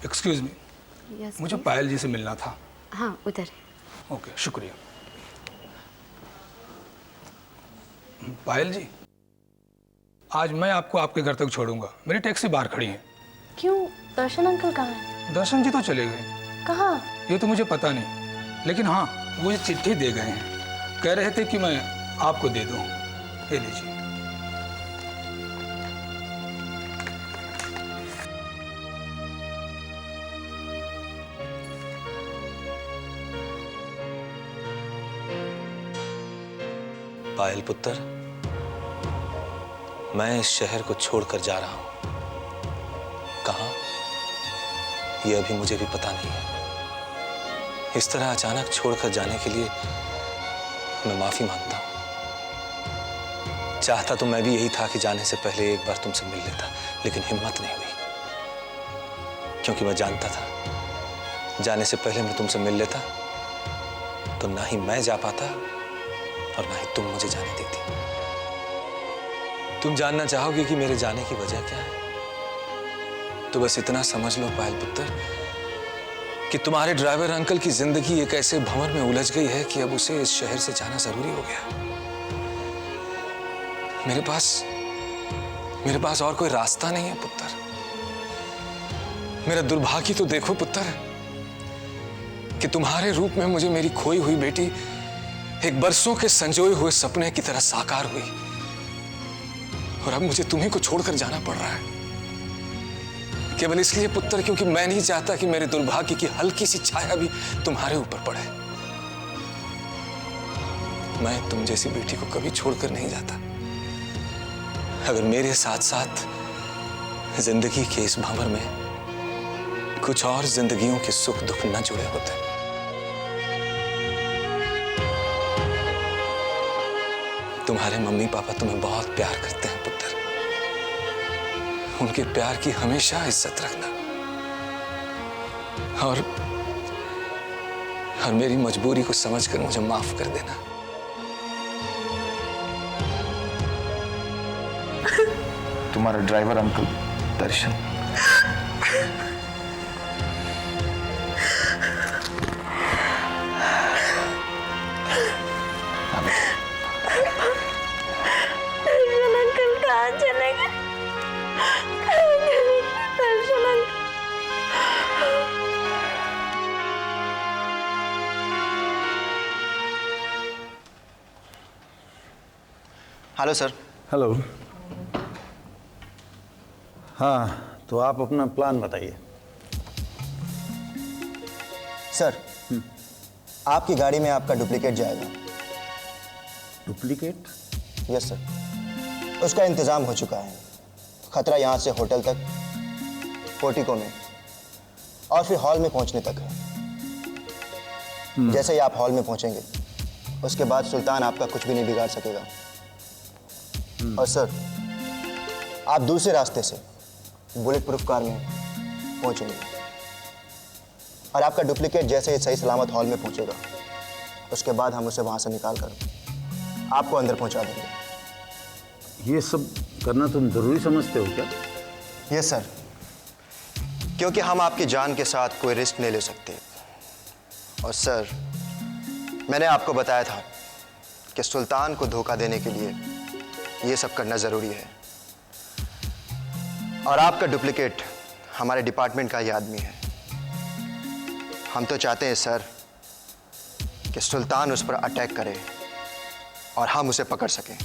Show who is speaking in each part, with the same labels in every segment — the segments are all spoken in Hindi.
Speaker 1: एक्सक्यूज मी,
Speaker 2: यस
Speaker 1: मुझे पायल जी से मिलना था।
Speaker 2: हाँ उधर।
Speaker 1: ओके, शुक्रिया। पायल जी, आज मैं आपको आपके घर तक छोड़ूंगा। मेरी टैक्सी बाहर खड़ी है।
Speaker 2: क्यों, दर्शन अंकल कहाँ हैं?
Speaker 1: दर्शन जी तो चले गए।
Speaker 2: कहाँ?
Speaker 1: ये तो मुझे पता नहीं, लेकिन हाँ वो ये चिट्ठी दे गए हैं। कह रहे थे कि मैं आपको दे दूं। ये लीजिए।
Speaker 3: पायल पुत्र, मैं इस शहर को छोड़कर जा रहा हूं। कहां, यह अभी मुझे भी पता नहीं है। इस तरह अचानक छोड़कर जाने के लिए मैं माफी मांगता हूं। चाहता तो मैं भी यही था कि जाने से पहले एक बार तुमसे मिल लेता, लेकिन हिम्मत नहीं हुई। क्योंकि मैं जानता था जाने से पहले मैं तुमसे मिल लेता तो ना ही मैं जा पाता और ना ही तुम मुझे जाने देती। तुम जानना चाहोगे कि मेरे जाने की वजह क्या है? तो बस इतना समझ लो पायल पुत्र कि तुम्हारे ड्राइवर अंकल की जिंदगी एक ऐसे भंवर में उलझ गई है कि अब उसे इस शहर से जाना जरूरी हो गया। मेरे पास और कोई रास्ता नहीं है पुत्र। मेरा दुर्भाग्य तो देखो पुत्र कि तुम्हारे रूप में मुझे मेरी खोई हुई बेटी एक बरसों के संजोए हुए सपने की तरह साकार हुई, और अब मुझे तुम्हीं को छोड़कर जाना पड़ रहा है। केवल इसलिए पुत्र क्योंकि मैं नहीं चाहता कि मेरे दुर्भाग्य की हल्की सी छाया भी तुम्हारे ऊपर पड़े। मैं तुम जैसी बेटी को कभी छोड़कर नहीं जाता। अगर मेरे साथ साथ जिंदगी के इस भंवर में कुछ और जिंदगियों के सुख दुख न जुड़े होते। तुम्हारे मम्मी पापा तुम्हें बहुत प्यार करते हैं पुत्र। उनके प्यार की हमेशा इज्जत रखना, और मेरी मजबूरी को समझकर मुझे माफ कर देना।
Speaker 4: तुम्हारा ड्राइवर अंकल दर्शन।
Speaker 2: दर्शन अंकल कहाँ चले गए? दर्शन अंकल।
Speaker 5: Hello sir.
Speaker 4: हेलो। हाँ, तो आप अपना प्लान बताइए।
Speaker 5: सर, आपकी गाड़ी में आपका डुप्लीकेट जाएगा।
Speaker 4: डुप्लीकेट?
Speaker 5: यस सर, उसका इंतज़ाम हो चुका है। खतरा यहाँ से होटल तक, पोर्टिको में, और फिर हॉल में पहुँचने तक है। जैसे ही आप हॉल में पहुँचेंगे उसके बाद सुल्तान आपका कुछ भी नहीं बिगाड़ सकेगा। और सर, आप दूसरे रास्ते से बुलेट प्रूफ कार में पहुँचेंगे, और आपका डुप्लीकेट जैसे ही सही सलामत हॉल में पहुँचेगा उसके बाद हम उसे वहाँ से निकाल कर आपको अंदर पहुँचा देंगे।
Speaker 4: ये सब करना तुम जरूरी समझते हो क्या?
Speaker 5: यस सर, क्योंकि हम आपकी जान के साथ कोई रिस्क नहीं ले सकते। और सर, मैंने आपको बताया था कि सुल्तान को धोखा देने के लिए ये सब करना ज़रूरी है। और आपका डुप्लीकेट हमारे डिपार्टमेंट का ही आदमी है। हम तो चाहते हैं सर कि सुल्तान उस पर अटैक करे और हम उसे पकड़ सकें।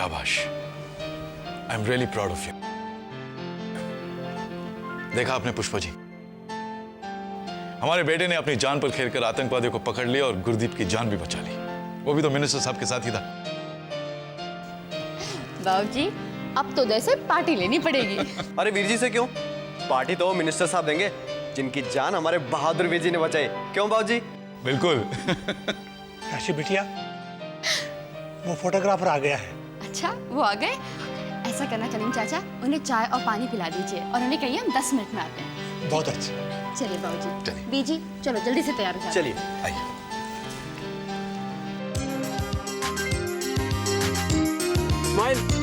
Speaker 6: शाबाश, I am really proud of you. देखा आपने पुष्पा जी, हमारे बेटे ने अपनी जान पर खेलकर आतंकवादियों को पकड़ लिया और गुरदीप की जान भी बचा ली, वो भी तो मिनिस्टर साहब के साथ ही था।
Speaker 7: बाबूजी, अब तो जैसे पार्टी लेनी पड़ेगी।
Speaker 8: अरे वीर जी से क्यों, पार्टी तो मिनिस्टर साहब देंगे जिनकी जान हमारे बहादुर वीर जी ने बचाई। क्यों बाबूजी?
Speaker 6: बिल्कुल।
Speaker 9: काशी बिटिया, वो फोटोग्राफर आ गया है।
Speaker 7: अच्छा, वो आ गए? ऐसा करना करीम चाचा, उन्हें चाय और पानी पिला दीजिए और उन्हें कहिए हम 10 मिनट में आते हैं।
Speaker 9: बहुत अच्छा।
Speaker 7: चलिए बाबूजी।
Speaker 6: चलिए।
Speaker 7: बीजी, चलो जल्दी से तैयार हो जाओ।
Speaker 8: चलिए
Speaker 6: आइए।
Speaker 8: स्माइल।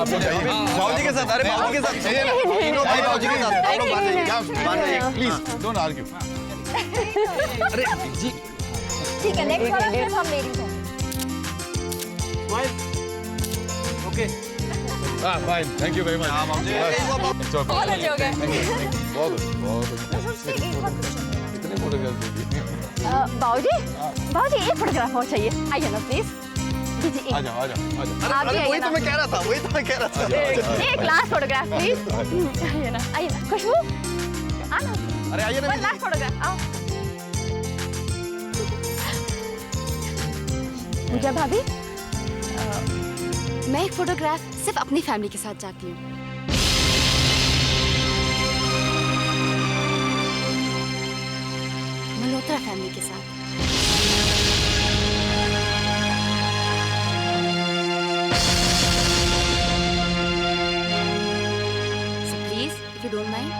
Speaker 6: आप लोग जाइए।
Speaker 8: बाबूजी के साथ, अरे बाबूजी के साथ तीनों भाई बाबूजी के साथ, आप लोग बाहर जाइए, बाहर जाइए
Speaker 6: प्लीज डोंट आर्ग्यू।
Speaker 2: ठीक है, नेक्स्ट वाला सिर्फ हम लेडीज हैं।
Speaker 8: स्माइल। ओके।
Speaker 6: हां fine, thank you very much. हां बाबूजी,
Speaker 2: बहुत अच्छे हो गए।
Speaker 6: बहुत कितने फोटोग्राफ लीजिए।
Speaker 2: बाबूजी एक फोटोग्राफ और चाहिए। आइए ना प्लीज। दीजिए
Speaker 6: आ जाओ।
Speaker 2: आप भी
Speaker 8: अरे वही
Speaker 2: आइए
Speaker 8: तो
Speaker 2: ना।
Speaker 8: मैं कह रहा था, वही तो मैं कह रहा था।
Speaker 2: एक लास्ट फोटोग्राफ प्लीज। आइए ना खुशबू, आना।
Speaker 8: अरे आइए ना
Speaker 2: वन लास्ट फोटोग्राफ, आओ। पूजा भाभी,
Speaker 7: मैं एक फोटोग्राफ सिर्फ अपनी फैमिली के साथ चाहती हूँ। मल्होत्रा फैमिली के साथ। So please, if you don't mind.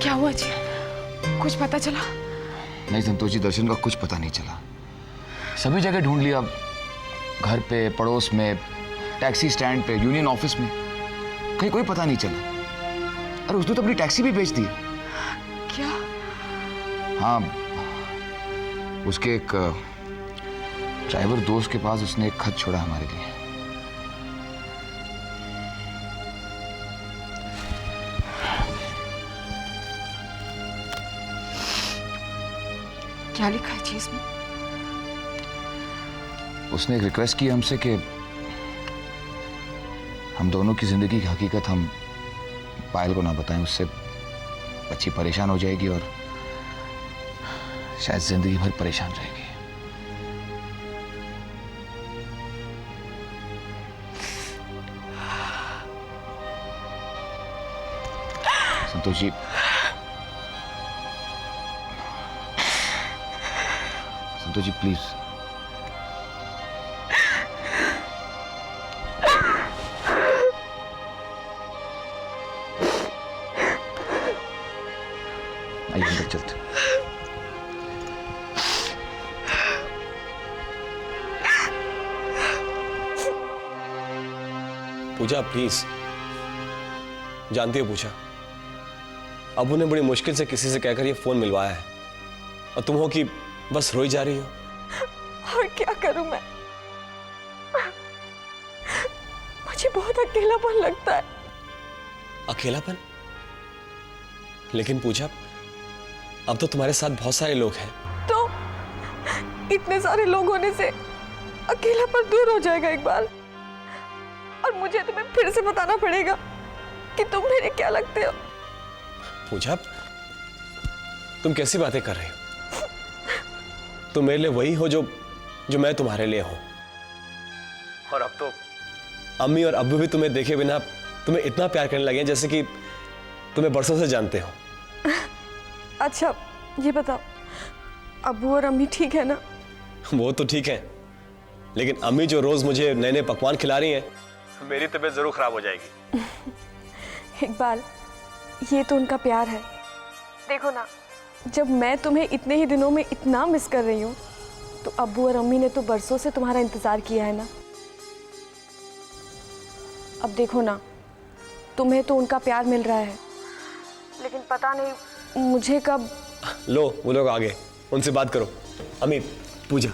Speaker 10: क्या हुआ जी? कुछ पता चला?
Speaker 11: नहीं संतोष जी, दर्शन का कुछ पता नहीं चला। सभी जगह ढूंढ लिया, घर पे, पड़ोस में, टैक्सी स्टैंड पे, यूनियन ऑफिस में, कहीं कोई पता नहीं चला। अरे उसने तो अपनी टैक्सी भी बेच दी।
Speaker 10: क्या?
Speaker 11: हाँ, उसके एक ड्राइवर दोस्त के पास उसने एक खत छोड़ा हमारे लिए।
Speaker 10: क्या लिखा है जी इसमें?
Speaker 11: उसने एक रिक्वेस्ट की हमसे कि हम दोनों की जिंदगी की हकीकत हम पायल को ना बताएं, उससे बच्ची परेशान हो जाएगी और शायद जिंदगी भर परेशान रहेगी। संतोष जी, संतोष जी प्लीज। आइए अंदर चलते।
Speaker 8: पूजा प्लीज, जानती हो पूजा, अबू ने बड़ी मुश्किल से किसी से कहकर ये फोन मिलवाया है और तुम हो कि बस रोई जा रही हो।
Speaker 10: और क्या करूं मैं? मुझे बहुत अकेलापन लगता है।
Speaker 8: अकेलापन? लेकिन पूजा, अब तो तुम्हारे साथ बहुत सारे लोग हैं।
Speaker 10: तो इतने सारे लोग होने से अकेलापन दूर हो जाएगा इकबाल, और मुझे तुम्हें फिर से बताना पड़ेगा कि तुम मेरे क्या लगते हो।
Speaker 8: पूजा, तुम कैसी बातें कर रही हो? तुम मेरे लिए वही हो जो मैं तुम्हारे लिए हूं। और अब तो अम्मी और अब्बू भी तुम्हें देखे बिना तुम्हें इतना प्यार करने लगे हैं जैसे कि तुम्हें बरसों से जानते हो।
Speaker 10: अच्छा ये बताओ, अब्बू और अम्मी ठीक है ना?
Speaker 8: वो तो ठीक है, लेकिन अम्मी जो रोज मुझे नए नए पकवान खिला रही हैं, मेरी तबीयत जरूर खराब हो जाएगी।
Speaker 10: इकबाल, ये तो उनका प्यार है। देखो ना, जब मैं तुम्हें इतने ही दिनों में इतना मिस कर रही हूँ, तो अब्बू और अम्मी ने तो बरसों से तुम्हारा इंतजार किया है ना। अब देखो ना, तुम्हें तो उनका प्यार मिल रहा है, लेकिन पता नहीं मुझे कब।
Speaker 8: लो, वो लोग आगे, उनसे बात करो। अम्मी, पूजा।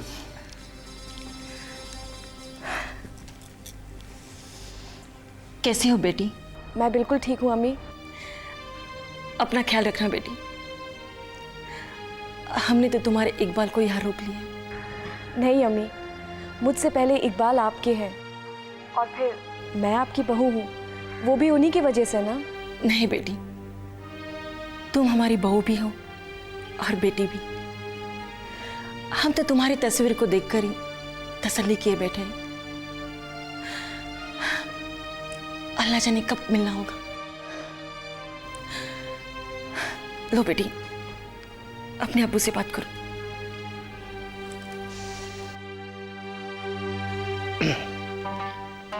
Speaker 2: कैसी हो बेटी?
Speaker 10: मैं बिल्कुल ठीक हूँ अम्मी।
Speaker 2: अपना ख्याल रखना बेटी। हमने तो तुम्हारे इकबाल को यहाँ रोक लिया।
Speaker 10: नहीं अम्मी, मुझसे पहले इकबाल आपके हैं, और फिर मैं आपकी बहू हूँ, वो भी उन्हीं की वजह से ना।
Speaker 2: नहीं बेटी, तुम हमारी बहू भी हो और बेटी भी। हम तो तुम्हारी तस्वीर को देखकर ही तसल्ली किए बैठे हैं। अल्लाह जाने कब मिलना होगा। लो बेटी, अपने अब्बू से बात करो।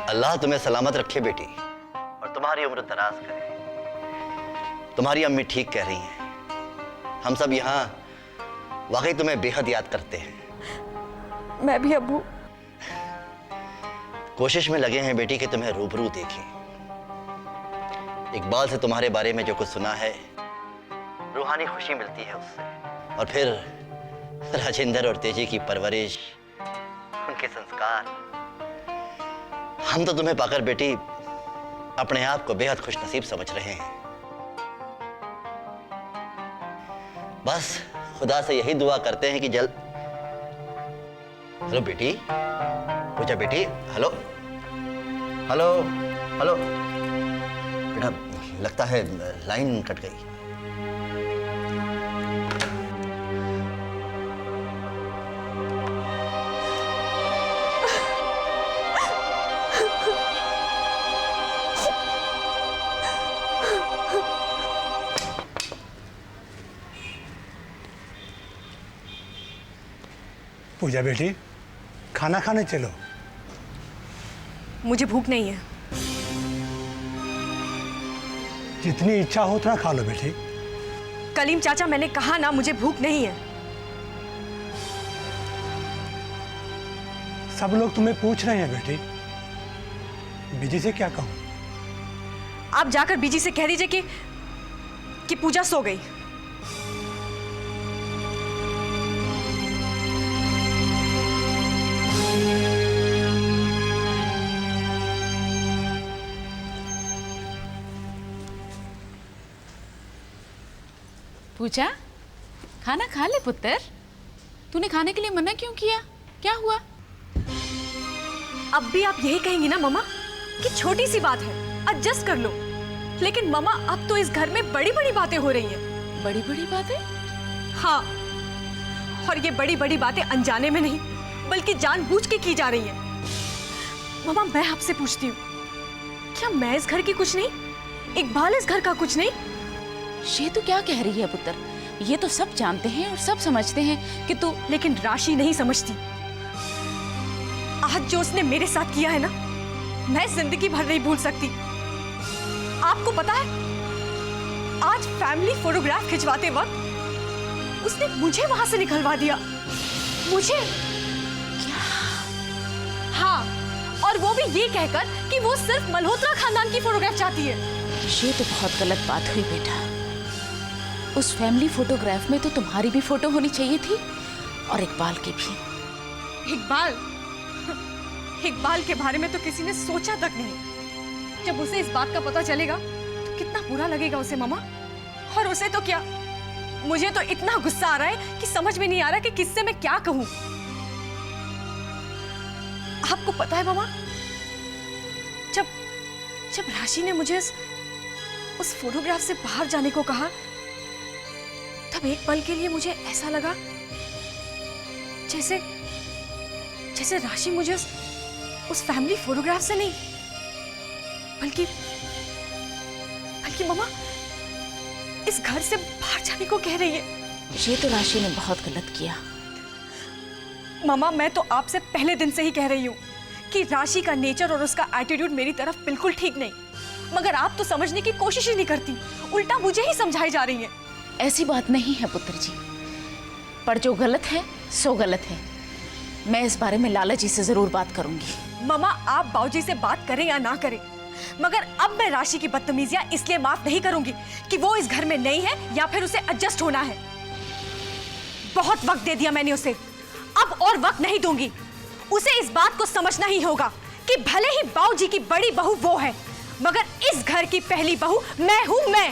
Speaker 12: अल्लाह तुम्हें सलामत रखे बेटी, और तुम्हारी उम्र दराज करे। तुम्हारी अम्मी ठीक कह रही हैं, हम सब यहाँ वाकई तुम्हें बेहद याद करते हैं।
Speaker 10: मैं भी अब्बू।
Speaker 12: कोशिश में लगे हैं बेटी कि तुम्हें रूबरू देखें। इकबाल से तुम्हारे बारे में जो कुछ सुना है, रूहानी खुशी मिलती है उससे। और फिर राजेंद्र और तेजी की परवरिश, उनके संस्कार, हम तो तुम्हें पाकर बेटी अपने आप को बेहद खुशनसीब समझ रहे हैं। बस खुदा से यही दुआ करते हैं कि जल्द। हेलो बेटी, पूजा बेटी, हेलो हेलो हेलो। बेटा, लगता है लाइन कट गई।
Speaker 9: पूजा बेटी, खाना खाने चलो।
Speaker 10: मुझे भूख नहीं है।
Speaker 9: जितनी इच्छा हो उतना खा लो बेटी।
Speaker 10: कलीम चाचा, मैंने कहा ना, मुझे भूख नहीं है।
Speaker 9: सब लोग तुम्हें पूछ रहे हैं बेटी, बीजी से क्या कहूं?
Speaker 10: आप जाकर बीजी से कह दीजिए कि पूजा सो गई।
Speaker 2: पूजा, खाना खा ले पुत्र। तूने खाने के लिए मना क्यों किया? क्या हुआ?
Speaker 10: अब भी आप यही कहेंगी ना मम्मा कि छोटी सी बात है, एडजस्ट कर लो। लेकिन मम्मा, अब तो इस घर में बड़ी बड़ी बातें हो रही हैं।
Speaker 2: बड़ी बड़ी बातें?
Speaker 10: हाँ, और ये बड़ी बड़ी बातें अनजाने में नहीं बल्कि जानबूझ के की जा रही हैं। मम्मा, मैं आपसे पूछती हूँ, क्या मैं इस घर की कुछ नहीं? इकबाल इस घर का कुछ नहीं?
Speaker 2: ये तू क्या कह रही है पुत्र? ये तो सब जानते हैं और सब समझते हैं कि तू।
Speaker 10: लेकिन राशि नहीं समझती। आज जो उसने मेरे साथ किया है ना, मैं जिंदगी भर नहीं भूल सकती। आपको पता है, आज फैमिली फोटोग्राफ खिंचवाते वक्त उसने मुझे वहां से निकलवा दिया। मुझे?
Speaker 2: क्या?
Speaker 10: हाँ, और वो भी ये कहकर कि वो सिर्फ मल्होत्रा खानदान की फोटोग्राफ चाहती है।
Speaker 2: ये तो बहुत गलत बात हुई बेटा। उस फैमिली फोटोग्राफ में तो तुम्हारी भी फोटो होनी चाहिए थी और इकबाल की भी।
Speaker 10: इकबाल के बारे में तो किसी ने सोचा तक नहीं। जब उसे इस बात का पता चलेगा तो कितना बुरा लगेगा उसे मामा। और उसे तो क्या, मुझे तो इतना गुस्सा आ रहा है कि समझ में नहीं आ रहा कि किससे मैं क्या कहूं। आपको पता है मामा, जब राशि ने मुझे उस फोटोग्राफ से बाहर जाने को कहा, तब एक पल के लिए मुझे ऐसा लगा जैसे राशि मुझे उस फैमिली फोटोग्राफ से नहीं बल्कि मामा इस घर से बाहर जाने को कह रही है।
Speaker 2: ये तो राशि ने बहुत गलत किया।
Speaker 10: मामा मैं तो आपसे पहले दिन से ही कह रही हूँ कि राशि का नेचर और उसका एटीट्यूड मेरी तरफ बिल्कुल ठीक नहीं, मगर आप तो समझने की कोशिश ही नहीं करती, उल्टा मुझे ही समझाई जा रही हैं।
Speaker 2: ऐसी बात नहीं है पुत्र जी, पर जो गलत है सो गलत है। मैं इस बारे में लाला जी से जरूर बात करूंगी।
Speaker 10: मामा आप बाबूजी से बात करें या ना करें, मगर अब मैं राशि की बदतमीजियां इसलिए माफ नहीं करूंगी कि वो इस घर में नहीं है या फिर उसे एडजस्ट होना है। बहुत वक्त दे दिया मैंने उसे, अब और वक्त नहीं दूंगी। उसे इस बात को समझना ही होगा कि भले ही बाबूजी की बड़ी बहू वो है, मगर इस घर की पहली बहू मैं हूं। मैं